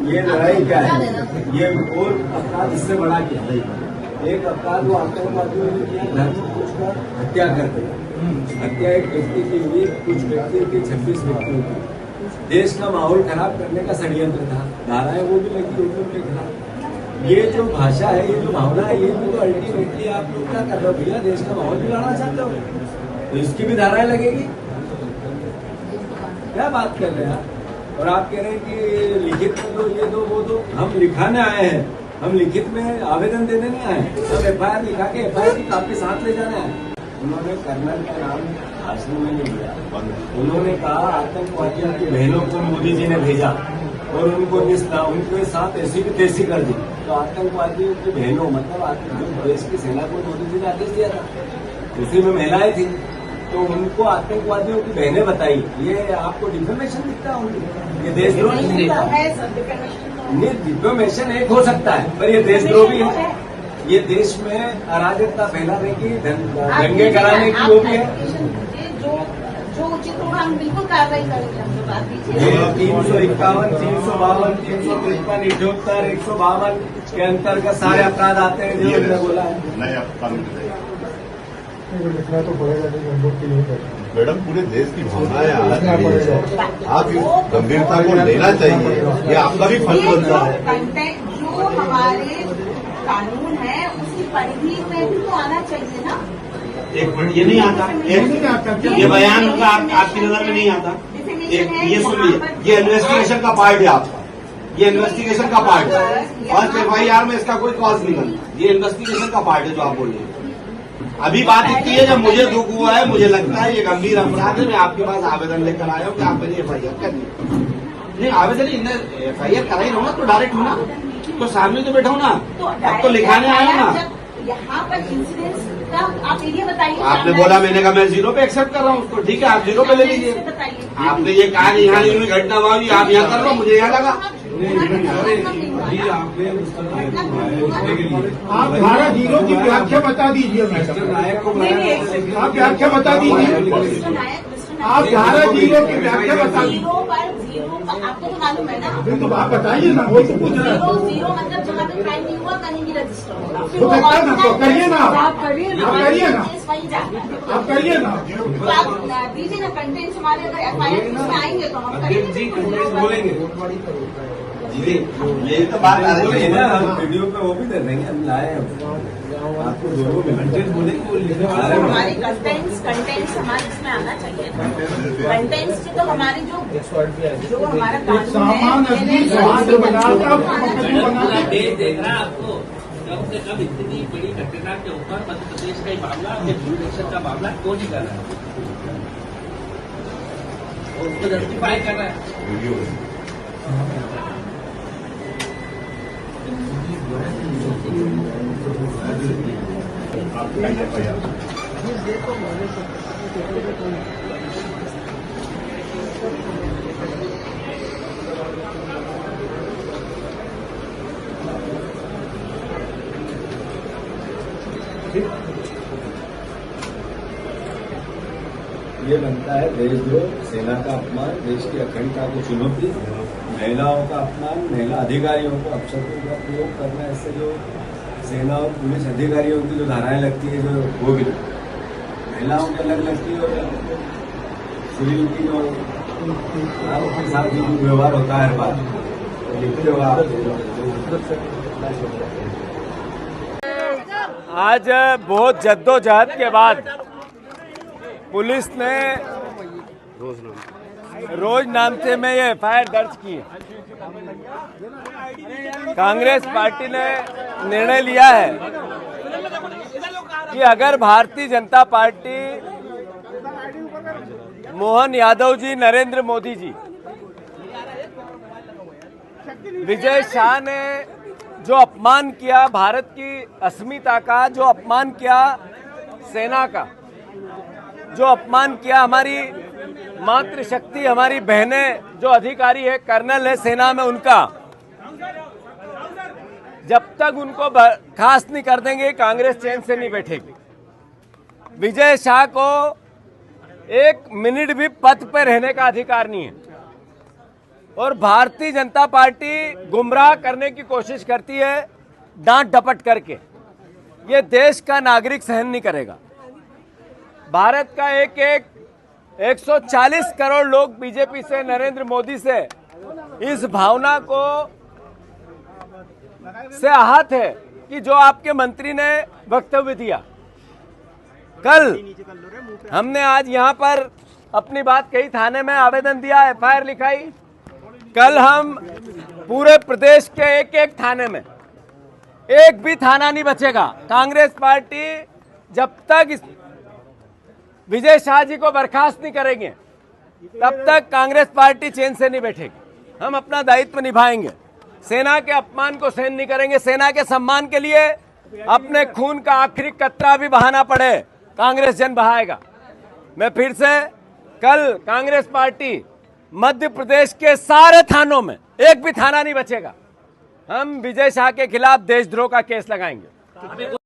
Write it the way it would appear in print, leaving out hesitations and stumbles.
ये लड़ाई क्या है? ये और अपराध इससे बड़ा क्या है? एक अपराध वो आतंकवादियों ने किया, घर से पूछकर हत्या कर दी। हत्या एक व्यक्ति की हुई, कुछ व्यक्तियों की, 26 व्यक्तियों की। देश का माहौल खराब करने का षड्यंत्र था। धाराएं वो भी लगी हुई के खिलाफ। ये जो भाषा है, ये जो भावना है, ये भी तो अल्टीमेटली आप लोग क्या कर रहे हो भैया? देश का माहौल बिगाड़ना चाहते हो तो इसकी भी धाराएं लगेगी। क्या बात कर रहे हैं आप? और आप कह रहे हैं कि लिखित में दो, ये दो, वो दो। हम लिखाने आए हैं, हम लिखित में आवेदन देने नहीं आए। हम FIR लिखा के FIR की कापी साथ ले जाना है। उन्होंने कर्नल का नाम भाषण में नहीं लिया। उन्होंने कहा आतंकवादियों की बहनों को मोदी जी ने भेजा और उनके साथ ऐसी भी तैसी कर दी। तो आतंकवादियों की बहनों मतलब देश की सेना को मोदी जी ने आदेश दिया था, उसी में महिलाएं थी, तो उनको आतंकवादियों की बहनें बताई। ये आपको डिफेमेशन दिखता है उनको? ये देशद्रोह नहीं दिखता? नहीं, डिफेमेशन एक हो सकता है, पर ये देशद्रोह भी है। ये देश में अराजकता फैलाने की, दंगे कराने की वो भी है। जो उचित होगा हम बिल्कुल कार्रवाई करेंगे। 351, 352, 353, 78, 152 के अंतर्गत सारे अपराध आते हैं जो मैंने बोला है। लिखना तो पड़ेगा, नहीं हम लोग के लिए करते। मैडम, पूरे देश की भावनाएं अलग है, आप इस गंभीरता को लेना चाहिए, ये आपका भी फर्ज बनता है। जो हमारे कानून है उसकी परिधि में भी तो आना चाहिए ना। एक मिनट, ये नहीं आता, ये बयान का आपकी नजर में नहीं आता। ये सुनिए, ये इन्वेस्टिगेशन का पार्ट है आपका, ये इन्वेस्टिगेशन का पार्ट है। फर्स्ट FIR में इसका कोई कॉज नहीं बनता, ये इन्वेस्टिगेशन का पार्ट है जो आप बोल रहे हैं। अभी बात इतनी है, जब मुझे दुख हुआ है, मुझे लगता है ये गंभीर अपराध है, मैं आपके पास आवेदन लेकर आया हूँ कि आप मेरी FIR करिए। नहीं, आवेदन FIR करा ही रहो ना, तो डायरेक्ट हूँ ना, तो सामने तो बैठा हूँ ना, अब तो लिखाने आया हूँ ना। यहाँ पर इंसिडेंस का आप एरिया बताइए। आपने बोला, मैंने कहा मैं 0 पे एक्सेप्ट कर रहा हूँ उसको, ठीक है आप 0 पे ले लीजिए। आपने ये कहा कि यहाँ हुई घटना हुई, आप यहाँ कर लो, मुझे यहाँ लगा। आप धारा 0 की व्याख्या बता दीजिए मैडम, आप व्याख्या बता दीजिए। आप धारा 0 की व्याख्या बता दीजिए। आपको तो मालूम है ना, तो आप बताइए ना, वो तो पूछ रहा है। 0 मतलब जहाँ पे क्राइम नहीं हुआ कहीं भी रजिस्टर होगा। तो करता ना, तो करिए ना, आप करिए ना, आप करिए ना, तो आप दीजिए ना कंटेंट्स हमारे। अगर FIR में आएंगे तो हम बोलेंगे जी, यही तो बात आ रही है ना। हम वीडियो पे वो भी दे देंगे, हम लाए हैं आपको, दोनों में कंटेंट बोलेंगे, वो लिखने वाले हमारे कंटेंट्स हमारे इसमें आना चाहिए। कंटेंट्स की तो हमारी जो हमारा सामान देख रहा आपको कब से कब इतनी बड़ी घटना के ऊपर मध्य प्रदेश का ही मामला, इलेक्शन का मामला क्यों नहीं कर रहा है? उसको जस्टिफाई कर रहा है। ये बनता है देशद्रोह, सेना का अपमान, देश की अखंडता को चुनौती, महिलाओं का अपमान, महिला अधिकारियों को अपशब्दों का प्रयोग करना। इससे जो सेना और पुलिस अधिकारियों की जो धाराएं लगती है, जो वो भी महिलाओं की अलग लगती है, और सिविल की जो के साथ जो व्यवहार होता है हर बार लिखते हो आप। आज बहुत जद्दोजहद के बाद पुलिस ने रोज नामचे में ये FIR दर्ज की है। कांग्रेस पार्टी ने निर्णय लिया है कि अगर भारतीय जनता पार्टी, मोहन यादव जी, नरेंद्र मोदी जी, विजय शाह ने जो अपमान किया भारत की अस्मिता का, जो अपमान किया सेना का, जो अपमान किया हमारी मातृशक्ति, हमारी बहनें जो अधिकारी है, कर्नल है सेना में, उनका जब तक उनको बर्खास्त नहीं कर देंगे कांग्रेस चैन से नहीं बैठेगी। विजय शाह को 1 मिनट भी पद पर रहने का अधिकार नहीं है। और भारतीय जनता पार्टी गुमराह करने की कोशिश करती है डांट डपट करके। ये देश का नागरिक सहन नहीं करेगा। भारत का 140 करोड़ लोग बीजेपी से, नरेंद्र मोदी से इस भावना को से आहत है कि जो आपके मंत्री ने वक्तव्य दिया। कल हमने आज यहां पर अपनी बात कही, थाने में आवेदन दिया, एफआईआर लिखाई। कल हम पूरे प्रदेश के एक थाने में, एक भी थाना नहीं बचेगा। कांग्रेस पार्टी जब तक विजय शाह जी को बर्खास्त नहीं करेंगे तब तक कांग्रेस पार्टी चैन से नहीं बैठेगी। हम अपना दायित्व निभाएंगे, सेना के अपमान को सहन नहीं करेंगे। सेना के सम्मान के लिए अपने खून का आखिरी कतरा भी बहाना पड़े, कांग्रेस जन बहाएगा। मैं फिर से, कल कांग्रेस पार्टी मध्य प्रदेश के सारे थानों में एक भी थाना नहीं बचेगा। हम विजय शाह के खिलाफ देशद्रोह का केस लगाएंगे।